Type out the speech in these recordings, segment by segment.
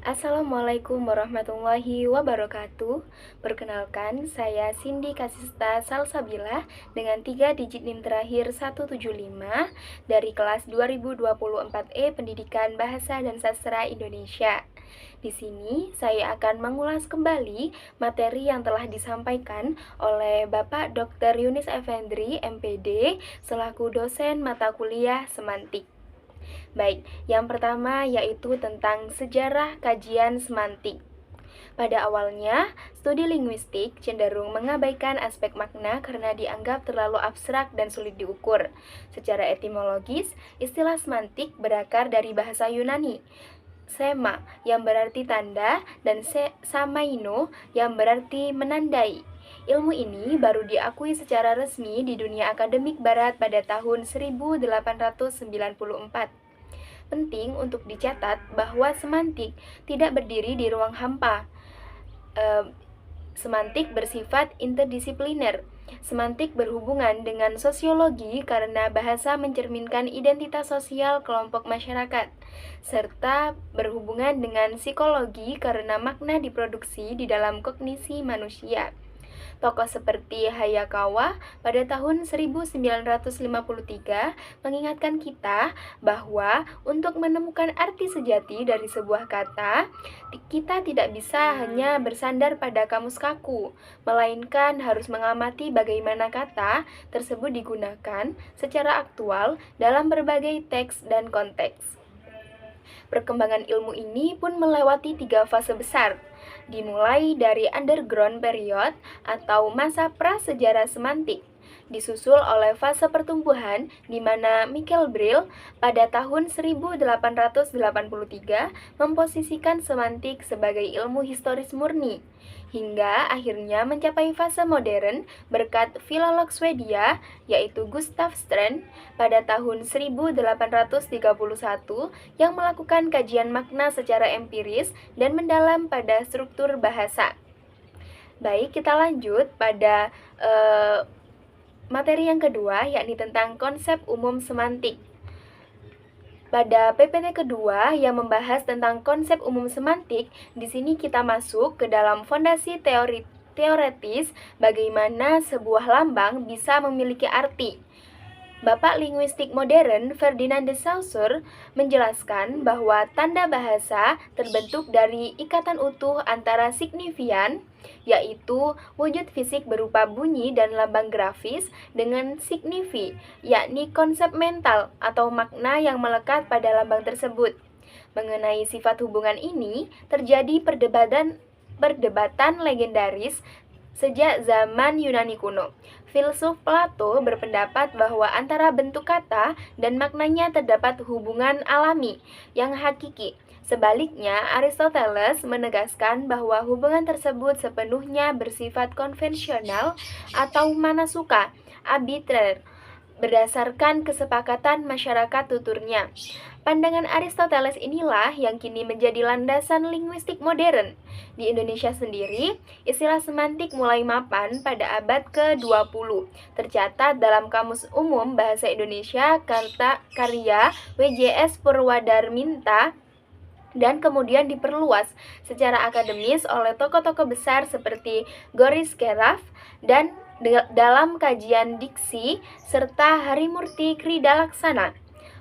Assalamualaikum warahmatullahi wabarakatuh. Perkenalkan, saya Cindy Kasista Salsabila dengan 3 digit NIM terakhir 175 dari kelas 2024E Pendidikan Bahasa dan Sastra Indonesia. Di sini saya akan mengulas kembali materi yang telah disampaikan oleh Bapak Dr. Yunis Effendri, MPD, selaku dosen mata kuliah Semantik. Baik, yang pertama yaitu tentang sejarah kajian semantik. Pada awalnya, studi linguistik cenderung mengabaikan aspek makna karena dianggap terlalu abstrak dan sulit diukur. Secara etimologis, istilah semantik berakar dari bahasa Yunani, sema yang berarti tanda dan samaino yang berarti menandai. Ilmu ini baru diakui secara resmi di dunia akademik barat pada tahun 1894. Penting untuk dicatat bahwa semantik tidak berdiri di ruang hampa. Semantik bersifat interdisipliner. Semantik berhubungan dengan sosiologi karena bahasa mencerminkan identitas sosial kelompok masyarakat, serta berhubungan dengan psikologi karena makna diproduksi di dalam kognisi manusia. Tokoh seperti Hayakawa pada tahun 1953 mengingatkan kita bahwa untuk menemukan arti sejati dari sebuah kata, kita tidak bisa hanya bersandar pada kamus kaku, melainkan harus mengamati bagaimana kata tersebut digunakan secara aktual dalam berbagai teks dan konteks. Perkembangan ilmu ini pun melewati 3 fase besar, dimulai dari underground period atau masa prasejarah semantik, disusul oleh fase pertumbuhan di mana Michael Brill pada tahun 1883 memposisikan semantik sebagai ilmu historis murni, hingga akhirnya mencapai fase modern berkat filolog Swedia yaitu Gustav Strand pada tahun 1831 yang melakukan kajian makna secara empiris dan mendalam pada struktur bahasa. Baik, kita lanjut pada materi yang kedua, yakni tentang konsep umum semantik. Pada PPT kedua yang membahas tentang konsep umum semantik, di sini kita masuk ke dalam fondasi teoretis bagaimana sebuah lambang bisa memiliki arti. Bapak linguistik modern Ferdinand de Saussure menjelaskan bahwa tanda bahasa terbentuk dari ikatan utuh antara signifian, yaitu wujud fisik berupa bunyi dan lambang grafis, dengan signifi, yakni konsep mental atau makna yang melekat pada lambang tersebut. Mengenai sifat hubungan ini, terjadi perdebatan legendaris sejak zaman Yunani kuno. Filsuf Plato berpendapat bahwa antara bentuk kata dan maknanya terdapat hubungan alami yang hakiki. Sebaliknya, Aristoteles menegaskan bahwa hubungan tersebut sepenuhnya bersifat konvensional atau manasuka, arbitrer, berdasarkan kesepakatan masyarakat tuturnya. Pandangan Aristoteles inilah yang kini menjadi landasan linguistik modern. Di Indonesia sendiri, istilah semantik mulai mapan pada abad ke-20. Tercatat dalam Kamus Umum Bahasa Indonesia karya WJS Purwadarminta dan kemudian diperluas secara akademis oleh tokoh-tokoh besar seperti Goris Keraf dan dalam kajian diksi serta Harimurti Kridalaksana.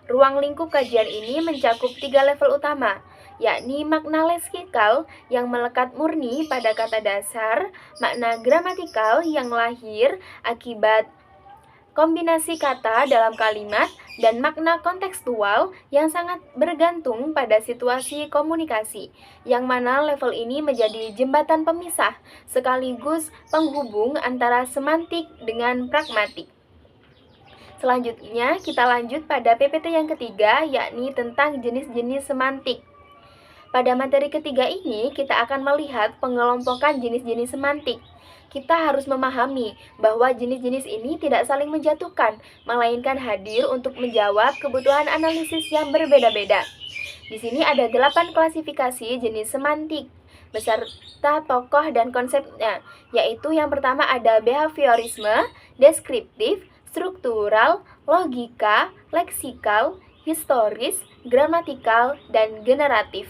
Ruang lingkup kajian ini mencakup 3 level utama, yakni makna leksikal yang melekat murni pada kata dasar, makna gramatikal yang lahir akibat kombinasi kata dalam kalimat, dan makna kontekstual yang sangat bergantung pada situasi komunikasi, yang mana level ini menjadi jembatan pemisah sekaligus penghubung antara semantik dengan pragmatik. Selanjutnya, kita lanjut pada PPT yang ketiga, yakni tentang jenis-jenis semantik. Pada materi ketiga ini, kita akan melihat pengelompokan jenis-jenis semantik. Kita harus memahami bahwa jenis-jenis ini tidak saling menjatuhkan, melainkan hadir untuk menjawab kebutuhan analisis yang berbeda-beda. Di sini ada 8 klasifikasi jenis semantik, beserta tokoh dan konsepnya, yaitu yang pertama ada behaviorisme, deskriptif, struktural, logika, leksikal, historis, gramatikal, dan generatif.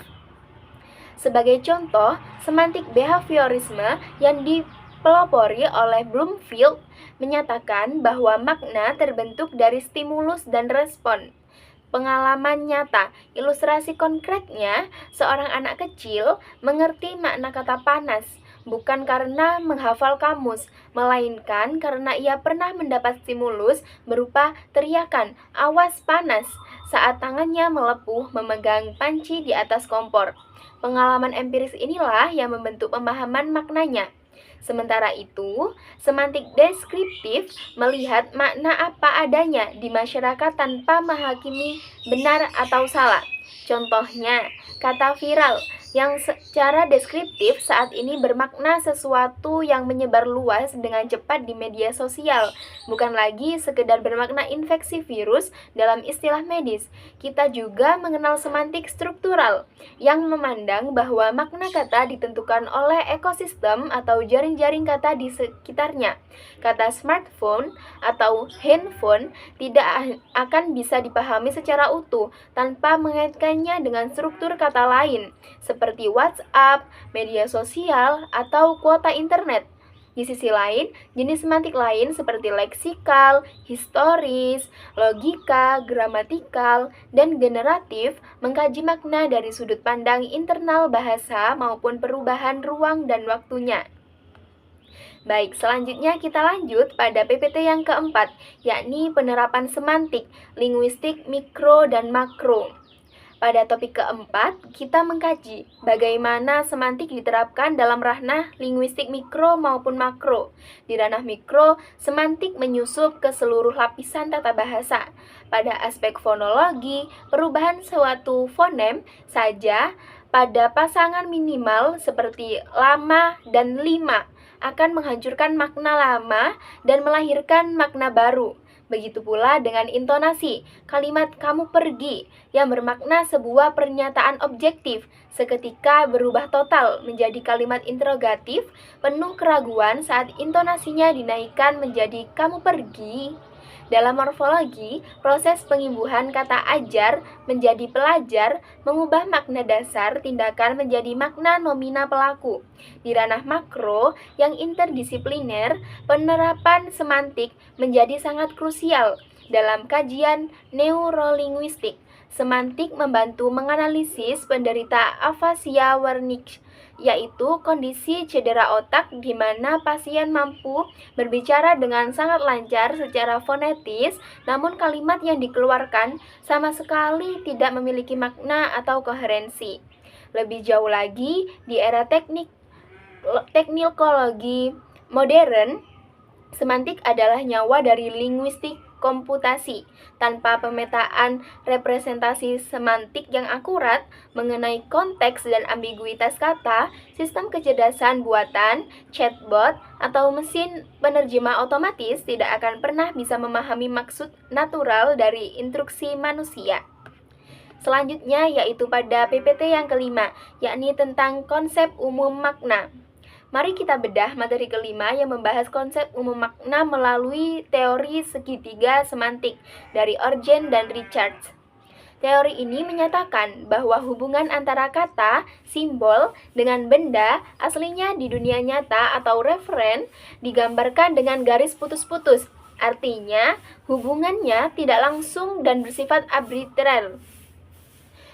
Sebagai contoh, semantik behaviorisme yang dipelopori oleh Bloomfield menyatakan bahwa makna terbentuk dari stimulus dan respon. Pengalaman nyata, ilustrasi konkretnya, seorang anak kecil mengerti makna kata panas, bukan karena menghafal kamus, melainkan karena ia pernah mendapat stimulus berupa teriakan, "Awas panas!" saat tangannya melepuh memegang panci di atas kompor. Pengalaman empiris inilah yang membentuk pemahaman maknanya. Sementara itu, semantik deskriptif melihat makna apa adanya di masyarakat tanpa menghakimi benar atau salah. Contohnya, kata viral yang secara deskriptif saat ini bermakna sesuatu yang menyebar luas dengan cepat di media sosial, bukan lagi sekedar bermakna infeksi virus dalam istilah medis. Kita juga mengenal semantik struktural yang memandang bahwa makna kata ditentukan oleh ekosistem atau jaring-jaring kata di sekitarnya. Kata smartphone atau handphone tidak akan bisa dipahami secara utuh tanpa mengaitkannya dengan struktur kata lain, seperti WhatsApp, media sosial, atau kuota internet. Di sisi lain, jenis semantik lain seperti leksikal, historis, logika, gramatikal, dan generatif mengkaji makna dari sudut pandang internal bahasa maupun perubahan ruang dan waktunya. Baik, selanjutnya kita lanjut pada PPT yang keempat, yakni penerapan semantik, linguistik mikro dan makro. Pada topik keempat, kita mengkaji bagaimana semantik diterapkan dalam ranah linguistik mikro maupun makro. Di ranah mikro, semantik menyusup ke seluruh lapisan tata bahasa. Pada aspek fonologi, perubahan suatu fonem saja pada pasangan minimal seperti lama dan lima akan menghancurkan makna lama dan melahirkan makna baru. Begitu pula dengan intonasi, kalimat "kamu pergi" yang bermakna sebuah pernyataan objektif, seketika berubah total menjadi kalimat interrogatif penuh keraguan saat intonasinya dinaikkan menjadi "kamu pergi". Dalam morfologi, proses pengimbuhan kata ajar menjadi pelajar mengubah makna dasar tindakan menjadi makna nomina pelaku. Di ranah makro yang interdisipliner, penerapan semantik menjadi sangat krusial dalam kajian neurolinguistik. Semantik membantu menganalisis penderita afasia Wernicke, yaitu kondisi cedera otak di mana pasien mampu berbicara dengan sangat lancar secara fonetis, namun kalimat yang dikeluarkan sama sekali tidak memiliki makna atau koherensi. Lebih jauh lagi, di era teknikologi modern, semantik adalah nyawa dari linguistik komputasi. Tanpa pemetaan representasi semantik yang akurat mengenai konteks dan ambiguitas kata, sistem kecerdasan buatan, chatbot, atau mesin penerjemah otomatis tidak akan pernah bisa memahami maksud natural dari instruksi manusia. Selanjutnya yaitu pada PPT yang kelima, yakni tentang konsep umum makna. Mari kita bedah materi kelima yang membahas konsep umum makna melalui teori segitiga semantik dari Orgen dan Richards. Teori ini menyatakan bahwa hubungan antara kata, simbol, dengan benda aslinya di dunia nyata atau referen digambarkan dengan garis putus-putus. Artinya, hubungannya tidak langsung dan bersifat arbitrer.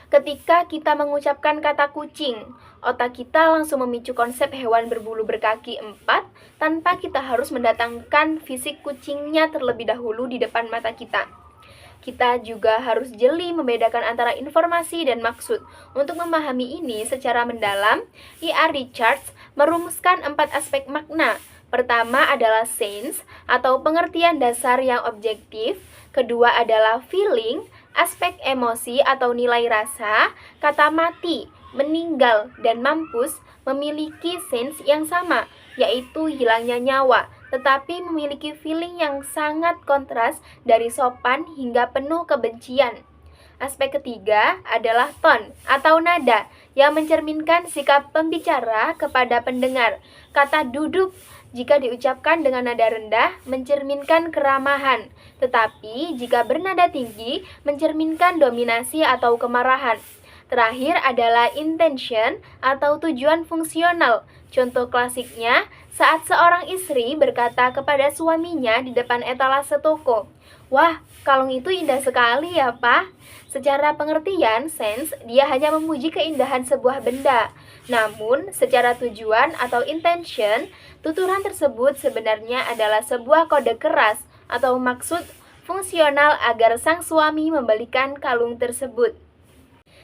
Ketika kita mengucapkan kata kucing, otak kita langsung memicu konsep hewan berbulu berkaki 4 tanpa kita harus mendatangkan fisik kucingnya terlebih dahulu di depan mata kita. Kita juga harus jeli membedakan antara informasi dan maksud. Untuk memahami ini secara mendalam, E.R. Richards merumuskan 4 aspek makna. Pertama adalah sense atau pengertian dasar yang objektif. Kedua adalah feeling, aspek emosi atau nilai rasa. Kata mati, meninggal, dan mampus memiliki sense yang sama, yaitu hilangnya nyawa, tetapi memiliki feeling yang sangat kontras dari sopan hingga penuh kebencian. Aspek ketiga adalah tone atau nada yang mencerminkan sikap pembicara kepada pendengar. Kata duduk jika diucapkan dengan nada rendah mencerminkan keramahan, tetapi jika bernada tinggi mencerminkan dominasi atau kemarahan. Terakhir adalah intention atau tujuan fungsional. Contoh klasiknya, saat seorang istri berkata kepada suaminya di depan etalase toko, "Wah, kalung itu indah sekali ya, Pak." Secara pengertian, sense, dia hanya memuji keindahan sebuah benda. Namun, secara tujuan atau intention, tuturan tersebut sebenarnya adalah sebuah kode keras atau maksud fungsional agar sang suami membelikan kalung tersebut.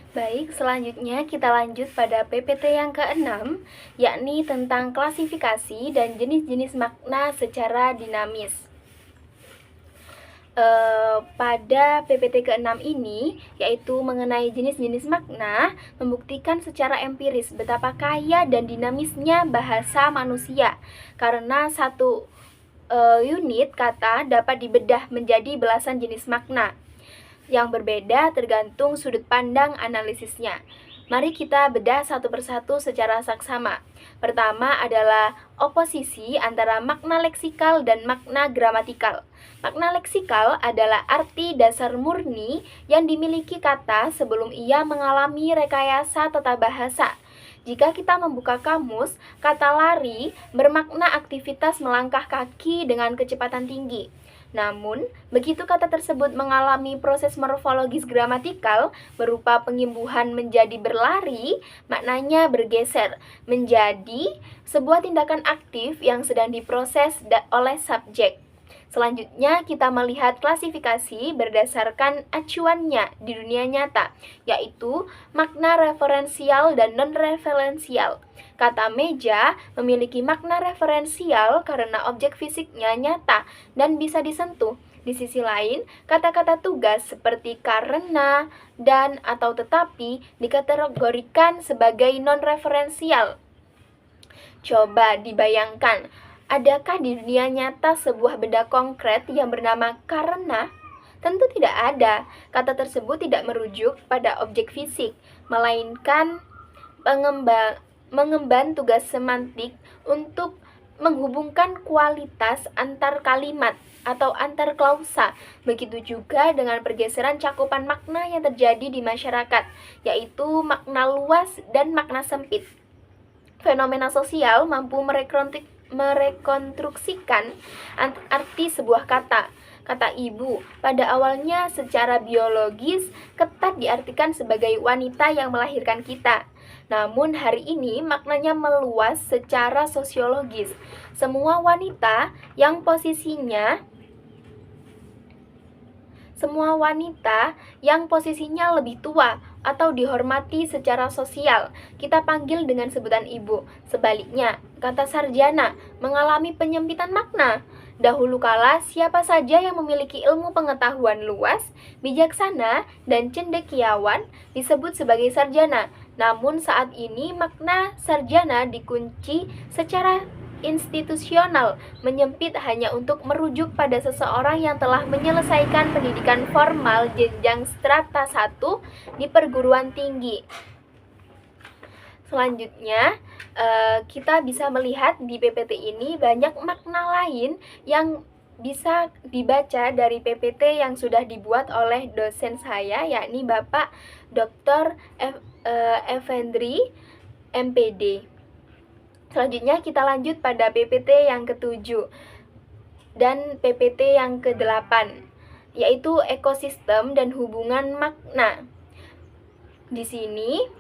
Baik, selanjutnya kita lanjut pada PPT yang ke-6, yakni tentang klasifikasi dan jenis-jenis makna secara dinamis. Pada PPT ke-6 ini, yaitu mengenai jenis-jenis makna, membuktikan secara empiris betapa kaya dan dinamisnya bahasa manusia, karena satu unit kata dapat dibedah menjadi belasan jenis makna yang berbeda tergantung sudut pandang analisisnya. Mari kita bedah satu persatu secara saksama. Pertama adalah oposisi antara makna leksikal dan makna gramatikal. Makna leksikal adalah arti dasar murni yang dimiliki kata sebelum ia mengalami rekayasa tata bahasa. Jika kita membuka kamus, kata lari bermakna aktivitas melangkah kaki dengan kecepatan tinggi. Namun, begitu kata tersebut mengalami proses morfologis gramatikal berupa pengimbuhan menjadi berlari, maknanya bergeser menjadi sebuah tindakan aktif yang sedang diproses oleh subjek. Selanjutnya, kita melihat klasifikasi berdasarkan acuannya di dunia nyata, yaitu makna referensial dan non-referensial. Kata meja memiliki makna referensial karena objek fisiknya nyata dan bisa disentuh. Di sisi lain, kata-kata tugas seperti karena, dan, atau tetapi dikategorikan sebagai non-referensial. Coba dibayangkan, adakah di dunia nyata sebuah benda konkret yang bernama karena? Tentu tidak ada. Kata tersebut tidak merujuk pada objek fisik, melainkan mengemban tugas semantik untuk menghubungkan kualitas antar kalimat atau antar klausa. Begitu juga dengan pergeseran cakupan makna yang terjadi di masyarakat, yaitu makna luas dan makna sempit. Fenomena sosial mampu merekonstruksikan arti sebuah kata. Kata ibu pada awalnya secara biologis ketat diartikan sebagai wanita yang melahirkan kita. Namun hari ini maknanya meluas secara sosiologis. Semua wanita yang posisinya lebih tua atau dihormati secara sosial, kita panggil dengan sebutan ibu. Sebaliknya, kata sarjana mengalami penyempitan makna. Dahulu kala, siapa saja yang memiliki ilmu pengetahuan luas, bijaksana, dan cendekiawan disebut sebagai sarjana. Namun saat ini makna sarjana dikunci secara institusional, menyempit hanya untuk merujuk pada seseorang yang telah menyelesaikan pendidikan formal jenjang strata 1 di perguruan tinggi. Selanjutnya, kita bisa melihat di PPT ini banyak makna lain yang bisa dibaca dari PPT yang sudah dibuat oleh dosen saya, yakni Bapak Dr. Effendri, MPD. Selanjutnya kita lanjut pada PPT yang ke-7 dan PPT yang ke-8, yaitu ekosistem dan hubungan makna. Di sini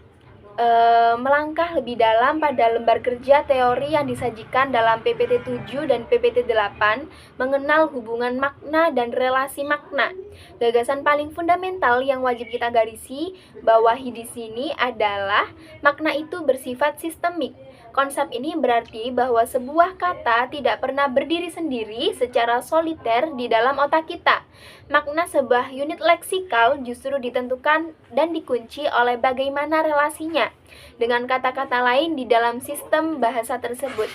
melangkah lebih dalam pada lembar kerja teori yang disajikan dalam PPT 7 dan PPT 8 mengenal hubungan makna dan relasi makna. Gagasan paling fundamental yang wajib kita garisi bawahi di sini adalah makna itu bersifat sistemik. Konsep ini berarti bahwa sebuah kata tidak pernah berdiri sendiri secara soliter di dalam otak kita. Makna sebuah unit leksikal justru ditentukan dan dikunci oleh bagaimana relasinya dengan kata-kata lain di dalam sistem bahasa tersebut.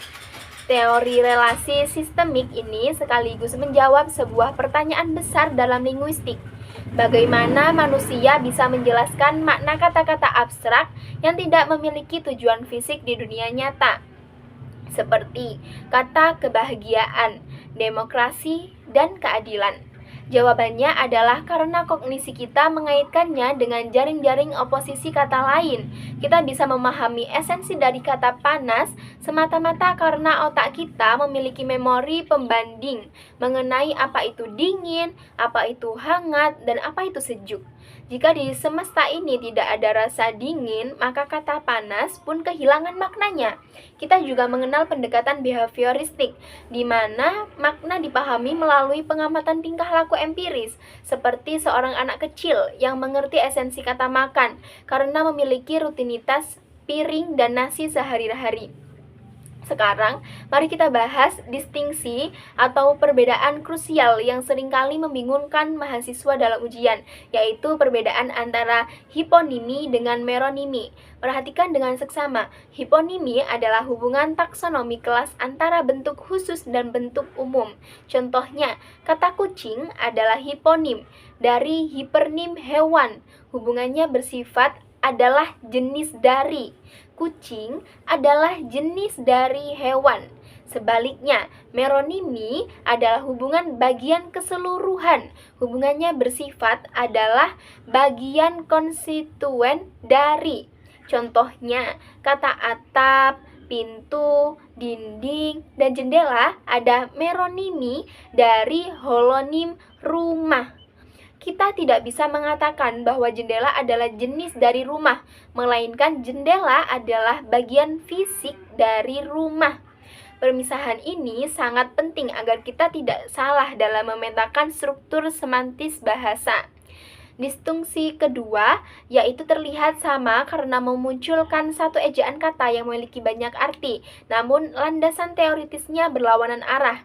Teori relasi sistemik ini sekaligus menjawab sebuah pertanyaan besar dalam linguistik. Bagaimana manusia bisa menjelaskan makna kata-kata abstrak yang tidak memiliki tujuan fisik di dunia nyata, seperti kata kebahagiaan, demokrasi, dan keadilan. Jawabannya adalah karena kognisi kita mengaitkannya dengan jaring-jaring oposisi kata lain. Kita bisa memahami esensi dari kata panas semata-mata karena otak kita memiliki memori pembanding mengenai apa itu dingin, apa itu hangat, dan apa itu sejuk. Jika di semesta ini tidak ada rasa dingin, maka kata panas pun kehilangan maknanya. Kita juga mengenal pendekatan behavioristik, di mana makna dipahami melalui pengamatan tingkah laku empiris, seperti seorang anak kecil yang mengerti esensi kata makan karena memiliki rutinitas piring dan nasi sehari-hari. Sekarang, mari kita bahas distingsi atau perbedaan krusial yang seringkali membingungkan mahasiswa dalam ujian, yaitu perbedaan antara hiponimi dengan meronimi. Perhatikan dengan seksama, hiponimi adalah hubungan taksonomi kelas antara bentuk khusus dan bentuk umum. Contohnya, kata kucing adalah hiponim dari hipernim hewan. Hubungannya bersifat adalah jenis dari. Kucing adalah jenis dari hewan. Sebaliknya, meronimi adalah hubungan bagian keseluruhan. Hubungannya bersifat adalah bagian konstituen dari. Contohnya, kata atap, pintu, dinding, dan jendela ada meronimi dari holonim rumah. Kita tidak bisa mengatakan bahwa jendela adalah jenis dari rumah, melainkan jendela adalah bagian fisik dari rumah. Permisahan ini sangat penting agar kita tidak salah dalam memetakan struktur semantis bahasa. Distingsi kedua, yaitu terlihat sama karena memunculkan satu ejaan kata yang memiliki banyak arti, namun landasan teoritisnya berlawanan arah.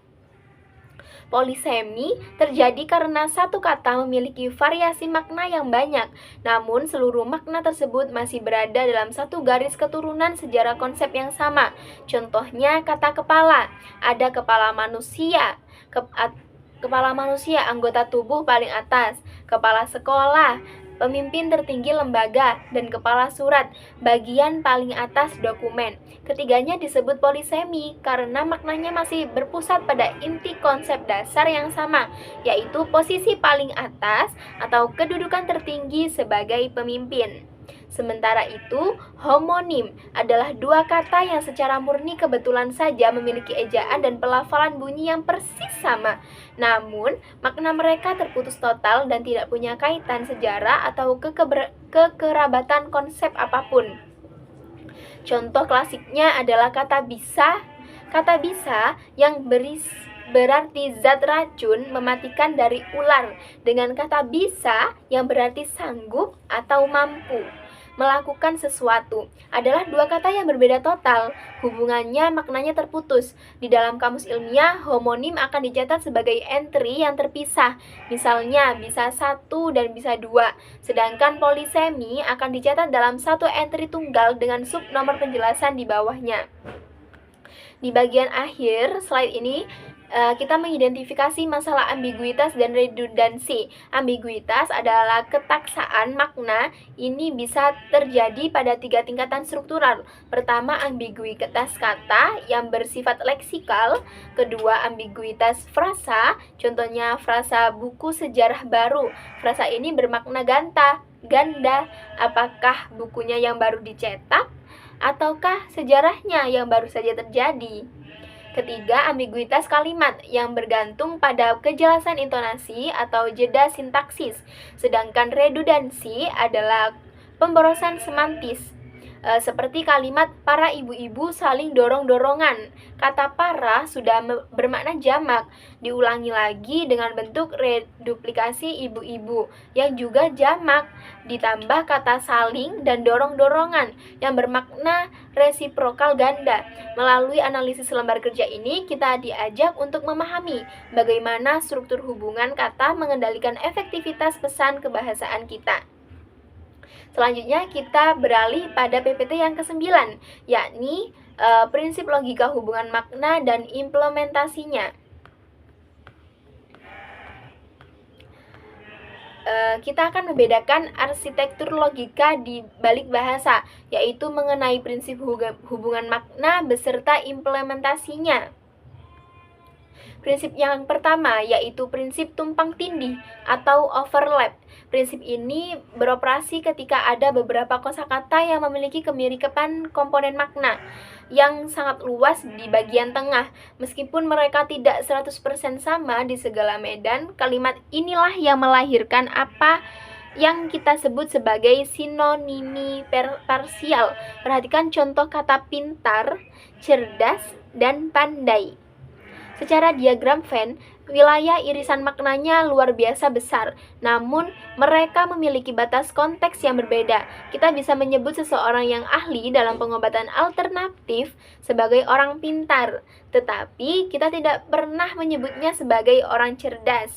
Polisemi terjadi karena satu kata memiliki variasi makna yang banyak, namun seluruh makna tersebut masih berada dalam satu garis keturunan sejarah konsep yang sama. Contohnya kata kepala, ada kepala manusia, kepala manusia anggota tubuh paling atas, kepala sekolah, pemimpin tertinggi lembaga, dan kepala surat, bagian paling atas dokumen. Ketiganya disebut polisemi karena maknanya masih berpusat pada inti konsep dasar yang sama, yaitu posisi paling atas atau kedudukan tertinggi sebagai pemimpin. Sementara itu, homonim adalah dua kata yang secara murni kebetulan saja memiliki ejaan dan pelafalan bunyi yang persis sama. Namun, makna mereka terputus total dan tidak punya kaitan sejarah atau kekerabatan konsep apapun. Contoh klasiknya adalah kata bisa. Kata bisa yang berarti zat racun mematikan dari ular, dengan kata bisa yang berarti sanggup atau mampu melakukan sesuatu, adalah dua kata yang berbeda total. Hubungannya maknanya terputus. Di dalam kamus ilmiah, homonim akan dicatat sebagai entry yang terpisah, misalnya bisa 1 dan bisa 2. Sedangkan polisemi akan dicatat dalam satu entry tunggal dengan sub nomor penjelasan di bawahnya. Di bagian akhir slide ini, kita mengidentifikasi masalah ambiguitas dan redundansi. Ambiguitas adalah ketaksaan makna. Ini bisa terjadi pada 3 tingkatan struktural. Pertama, ambiguitas kata yang bersifat leksikal. Kedua, ambiguitas frasa. Contohnya frasa buku sejarah baru. Frasa ini bermakna ganda. Apakah bukunya yang baru dicetak ataukah sejarahnya yang baru saja terjadi? Ketiga, ambiguitas kalimat yang bergantung pada kejelasan intonasi atau jeda sintaksis. Sedangkan redundansi adalah pemborosan semantis. Seperti kalimat para ibu-ibu saling dorong-dorongan. Kata para sudah bermakna jamak, diulangi lagi dengan bentuk reduplikasi ibu-ibu yang juga jamak, ditambah kata saling dan dorong-dorongan yang bermakna resiprokal ganda. Melalui analisis lembar kerja ini, kita diajak untuk memahami bagaimana struktur hubungan kata mengendalikan efektivitas pesan kebahasaan kita. Selanjutnya kita beralih pada PPT yang ke-9, yakni prinsip logika hubungan makna dan implementasinya. Kita akan membedakan arsitektur logika di balik bahasa, yaitu mengenai prinsip hubungan makna beserta implementasinya. Prinsip yang pertama yaitu prinsip tumpang tindih atau overlap. Prinsip ini beroperasi ketika ada beberapa kosakata yang memiliki kemiripan komponen makna yang sangat luas di bagian tengah. Meskipun mereka tidak 100% sama di segala medan, kalimat inilah yang melahirkan apa yang kita sebut sebagai sinonimi parsial. Perhatikan contoh kata pintar, cerdas, dan pandai. Secara diagram Venn, wilayah irisan maknanya luar biasa besar, namun mereka memiliki batas konteks yang berbeda. Kita bisa menyebut seseorang yang ahli dalam pengobatan alternatif sebagai orang pintar, tetapi kita tidak pernah menyebutnya sebagai orang cerdas.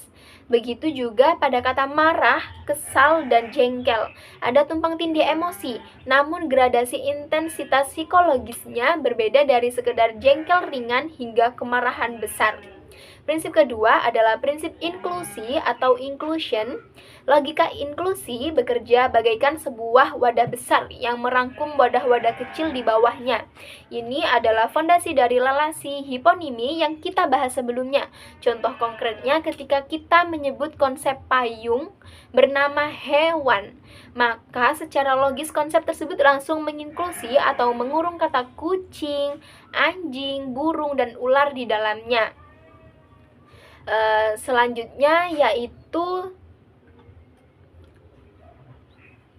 Begitu juga pada kata marah, kesal, dan jengkel. Ada tumpang tindih emosi, namun gradasi intensitas psikologisnya berbeda dari sekedar jengkel ringan hingga kemarahan besar. Prinsip kedua adalah prinsip inklusi atau inclusion. Logika inklusi bekerja bagaikan sebuah wadah besar yang merangkum wadah-wadah kecil di bawahnya. Ini adalah fondasi dari relasi hiponimi yang kita bahas sebelumnya. Contoh konkretnya ketika kita menyebut konsep payung bernama hewan, maka secara logis konsep tersebut langsung menginklusi atau mengurung kata kucing, anjing, burung, dan ular di dalamnya. Selanjutnya yaitu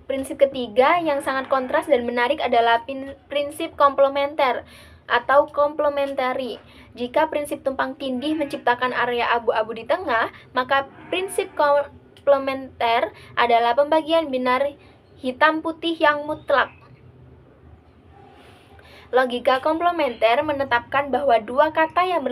prinsip ketiga yang sangat kontras dan menarik adalah prinsip komplementer atau complementary. Jika prinsip tumpang tindih menciptakan area abu-abu di tengah, maka prinsip komplementer adalah pembagian binar hitam putih yang mutlak. Logika komplementer menetapkan bahwa dua kata yang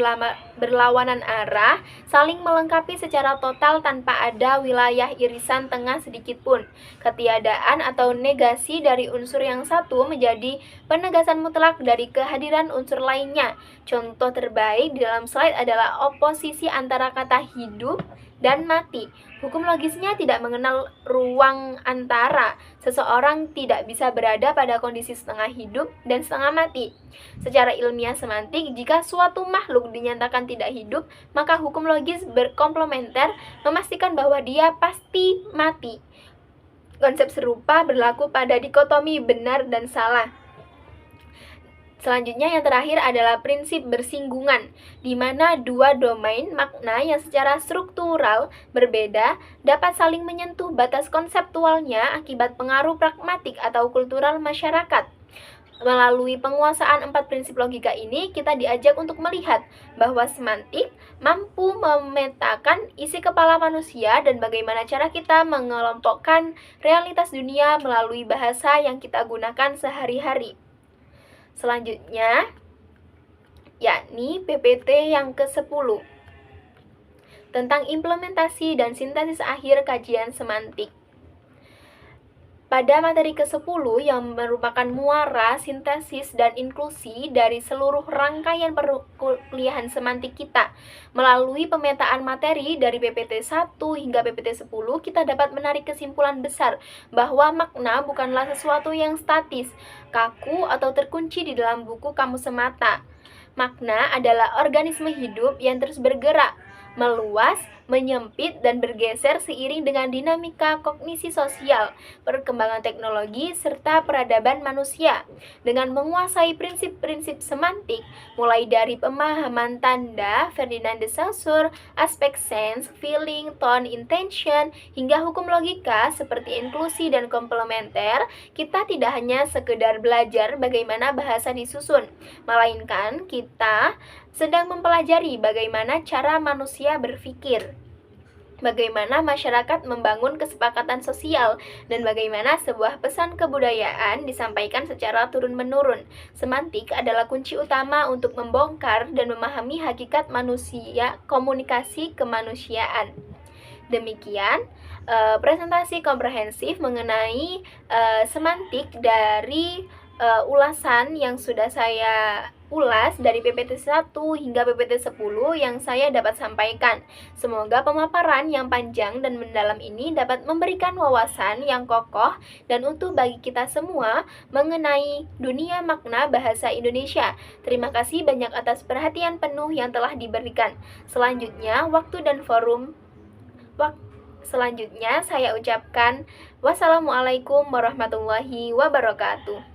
berlawanan arah saling melengkapi secara total tanpa ada wilayah irisan tengah sedikit pun. Ketiadaan atau negasi dari unsur yang satu menjadi penegasan mutlak dari kehadiran unsur lainnya. Contoh terbaik di dalam slide adalah oposisi antara kata hidup dan mati. Hukum logisnya tidak mengenal ruang antara. Seseorang tidak bisa berada pada kondisi setengah hidup dan setengah mati. Secara ilmiah semantik, jika suatu makhluk dinyatakan tidak hidup, maka hukum logis berkomplementer memastikan bahwa dia pasti mati. Konsep serupa berlaku pada dikotomi benar dan salah. Selanjutnya yang terakhir adalah prinsip bersinggungan, di mana dua domain makna yang secara struktural berbeda dapat saling menyentuh batas konseptualnya akibat pengaruh pragmatik atau kultural masyarakat. Melalui penguasaan 4 prinsip logika ini, kita diajak untuk melihat bahwa semantik mampu memetakan isi kepala manusia dan bagaimana cara kita mengelompokkan realitas dunia melalui bahasa yang kita gunakan sehari-hari. Selanjutnya, yakni PPT yang ke-10 tentang implementasi dan sintesis akhir kajian semantik. Pada materi ke-10 yang merupakan muara, sintesis, dan inklusi dari seluruh rangkaian perkuliahan semantik kita, melalui pemetaan materi dari PPT 1 hingga PPT 10, kita dapat menarik kesimpulan besar bahwa makna bukanlah sesuatu yang statis, kaku, atau terkunci di dalam buku kamus semata. Makna adalah organisme hidup yang terus bergerak, meluas, menyempit, dan bergeser seiring dengan dinamika kognisi sosial, perkembangan teknologi, serta peradaban manusia. Dengan menguasai prinsip-prinsip semantik, mulai dari pemahaman tanda, Ferdinand de Saussure, aspek sense, feeling, tone, intention, hingga hukum logika seperti inklusi dan komplementer, kita tidak hanya sekedar belajar bagaimana bahasa disusun, melainkan kita sedang mempelajari bagaimana cara manusia berpikir, bagaimana masyarakat membangun kesepakatan sosial, dan bagaimana sebuah pesan kebudayaan disampaikan secara turun-menurun. Semantik adalah kunci utama untuk membongkar dan memahami hakikat manusia, komunikasi kemanusiaan. Demikian presentasi komprehensif mengenai semantik dari ulasan yang sudah saya ulas dari PPT 1 hingga PPT 10 yang saya dapat sampaikan. Semoga pemaparan yang panjang dan mendalam ini dapat memberikan wawasan yang kokoh dan utuh bagi kita semua mengenai dunia makna bahasa Indonesia. Terima kasih banyak atas perhatian penuh yang telah diberikan. Selanjutnya, Selanjutnya saya ucapkan wassalamualaikum warahmatullahi wabarakatuh.